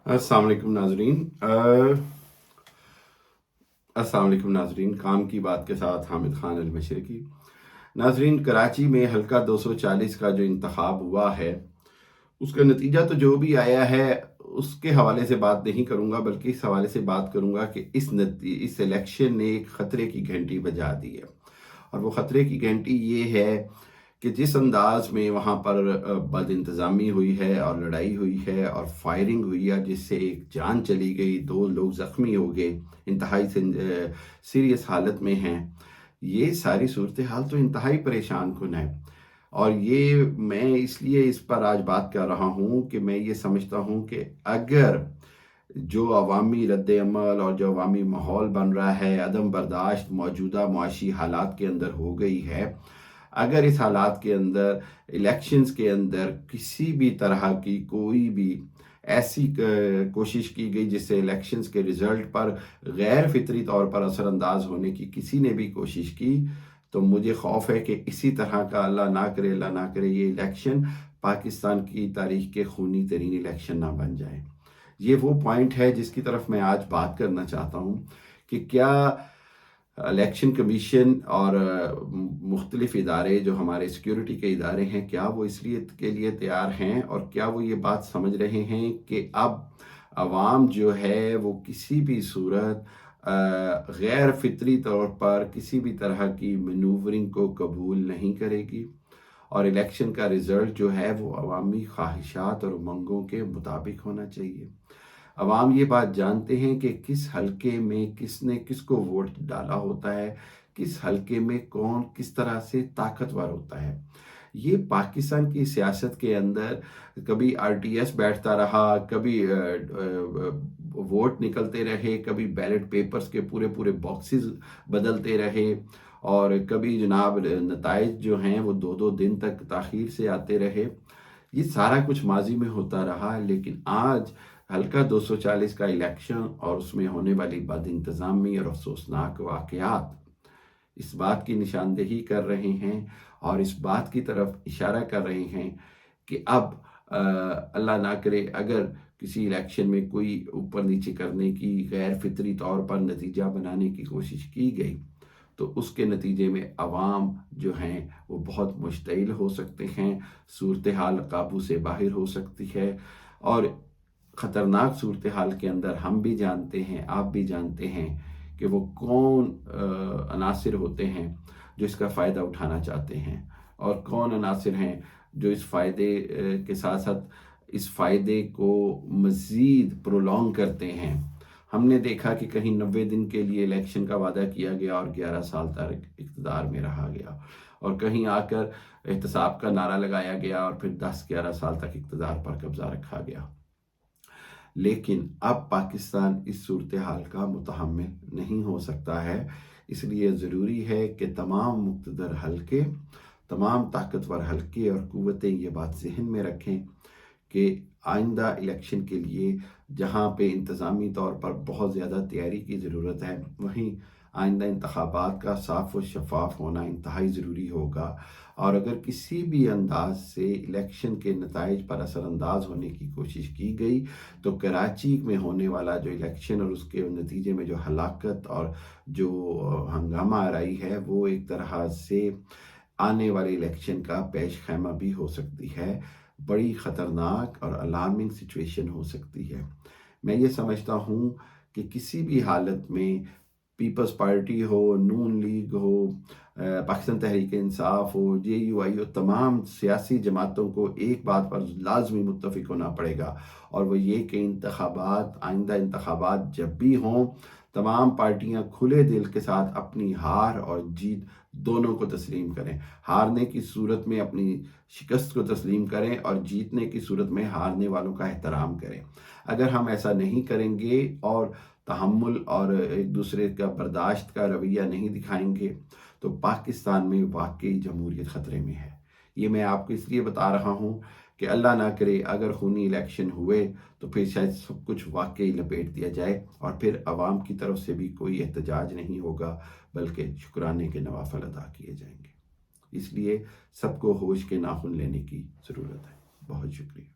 अस्सलाम वालेकुम नाजरीन। अस्सलाम वालेकुम नाजरीन। काम की बात के साथ हामिद खान अल-मशरिकी। नाजरीन, कराची में हल्का 240 का जो इंतखाब हुआ है, उसका नतीजा तो जो भी आया है उसके हवाले से बात नहीं करूंगा, बल्कि इस हवाले से बात करूंगा कि इस इलेक्शन ने एक ख़तरे की घंटी बजा दी है। और वो ख़तरे की घंटी ये है कि जिस अंदाज में वहाँ पर बद इंतज़ामी हुई है और लड़ाई हुई है और फायरिंग हुई है, जिससे एक जान चली गई, 2 लोग ज़ख्मी हो गए, इंतहाई सीरियस हालत में हैं। ये सारी सूरत हाल तो इंतहाई परेशान कुन है। और ये मैं इसलिए इस पर आज बात कर रहा हूँ कि मैं ये समझता हूँ कि अगर जो अवामी रद्द-ए-अमल और जो अवामी माहौल बन रहा है, अदम बर्दाश्त मौजूदा मुआशी हालात के अंदर हो गई है, अगर इस हालात के अंदर इलेक्शंस के अंदर किसी भी तरह की कोई भी ऐसी कोशिश की गई जिससे इलेक्शंस के रिज़ल्ट पर गैर फितरी तौर पर असरअंदाज होने की किसी ने भी कोशिश की, तो मुझे खौफ है कि इसी तरह का अल्लाह ना करे ये इलेक्शन पाकिस्तान की तारीख के खूनी तरीन इलेक्शन ना बन जाए। ये वो पॉइंट है जिसकी तरफ मैं आज बात करना चाहता हूँ कि क्या इलेक्शन कमीशन और मुख्तलिफ इदारे जो हमारे सिक्योरिटी के इदारे हैं, क्या वो इसलिए के लिए तैयार हैं और क्या वो ये बात समझ रहे हैं कि अब अवाम जो है वो किसी भी सूरत गैर फितरी तौर पर किसी भी तरह की मनूवरिंग को कबूल नहीं करेगी और इलेक्शन का रिज़ल्ट जो है वो अवामी ख्वाहिशात और उमंगों के मुताबिक होना चाहिए। अवाम ये बात जानते हैं कि किस हलके में किसने किसको वोट डाला होता है, किस हलके में कौन किस तरह से ताकतवर होता है। ये पाकिस्तान की सियासत के अंदर कभी आरटीएस बैठता रहा, कभी वोट निकलते रहे, कभी बैलेट पेपर्स के पूरे पूरे बॉक्सेस बदलते रहे और कभी जनाब नताइज जो हैं वो 2-2 दिन तक ताख़ीर से आते रहे। ये सारा कुछ माजी में होता रहा, लेकिन आज हल्का 240 का इलेक्शन और उसमें होने वाली बदइंतज़ामी और अफसोसनाक वाक़यात इस बात की निशानदेही कर रहे हैं और इस बात की तरफ इशारा कर रहे हैं कि अब अल्लाह ना करे अगर किसी इलेक्शन में कोई ऊपर नीचे करने की गैर फितरी तौर पर नतीजा बनाने की कोशिश की गई, तो उसके नतीजे में अवाम जो हैं वो बहुत मुश्तइल हो सकते हैं, सूरत हाल काबू से बाहर हो सकती है और ख़तरनाक सूरत हाल के अंदर हम भी जानते हैं, आप भी जानते हैं कि वो कौन अनासिर होते हैं जो इसका फ़ायदा उठाना चाहते हैं और कौन अनासिर हैं जो इस फ़ायदे के साथ साथ इस फ़ायदे को मज़ीद प्रोलॉन्ग करते हैं। हमने देखा कि कहीं 90 दिन के लिए इलेक्शन का वादा किया गया और 11 साल तक इक़्तिदार में रहा गया और कहीं आकर एहतसाब का नारा लगाया गया और फिर 10-11 साल तक इक़्तिदार पर कब्ज़ा रखा गया। लेकिन अब पाकिस्तान इस सूरत हाल का मुतहम्मिल नहीं हो सकता है, इसलिए ज़रूरी है कि तमाम मुक़्तदर हलके, तमाम ताकतवर हलके और क़ुव्वतें ये बात ज़हन में रखें कि आइंदा इलेक्शन के लिए जहाँ पे इंतज़ामी तौर पर बहुत ज़्यादा तैयारी की ज़रूरत है, वहीं आइंदा इंतखाबात का साफ़ व शफ़ाफ़ होना इंतहाई ज़रूरी होगा। और अगर किसी भी अंदाज से इलेक्शन के नताइज पर असरअंदाज होने की कोशिश की गई, तो कराची में होने वाला जो इलेक्शन और उसके नतीजे में जो हलाकत और जो हंगामा आराई है, वो एक तरह से आने वाले इलेक्शन का पेश खैमा भी हो सकती है। बड़ी ख़तरनाक और अलार्मिंग सिचुएशन हो सकती है। मैं ये समझता हूँ कि किसी भी हालत में पीपल्स पार्टी हो, नून लीग हो, पाकिस्तान तहरीक इंसाफ हो, जेयूआई हो, तमाम सियासी जमातों को एक बात पर लाजमी मुत्तफ़िक होना पड़ेगा और वो ये कि आइंदा इंतखाबात जब भी हों, तमाम पार्टियां खुले दिल के साथ अपनी हार और जीत दोनों को तस्लीम करें। हारने की सूरत में अपनी शिकस्त को तस्लीम करें और जीतने की सूरत में हारने वालों का एहतराम करें। अगर हम ऐसा नहीं करेंगे और तहम्मुल और एक दूसरे का बर्दाश्त का रवैया नहीं दिखाएंगे, तो पाकिस्तान में वाकई जमहूरियत ख़तरे में है। ये मैं आपको इसलिए बता रहा हूँ कि अल्लाह ना करे अगर खूनी इलेक्शन हुए तो फिर शायद सब कुछ वाकई लपेट दिया जाए और फिर अवाम की तरफ से भी कोई एहतजाज नहीं होगा, बल्कि शुक्राने के नवाफल अदा किए जाएंगे। इसलिए सबको होश के नाखून लेने की ज़रूरत है। बहुत शुक्रिया।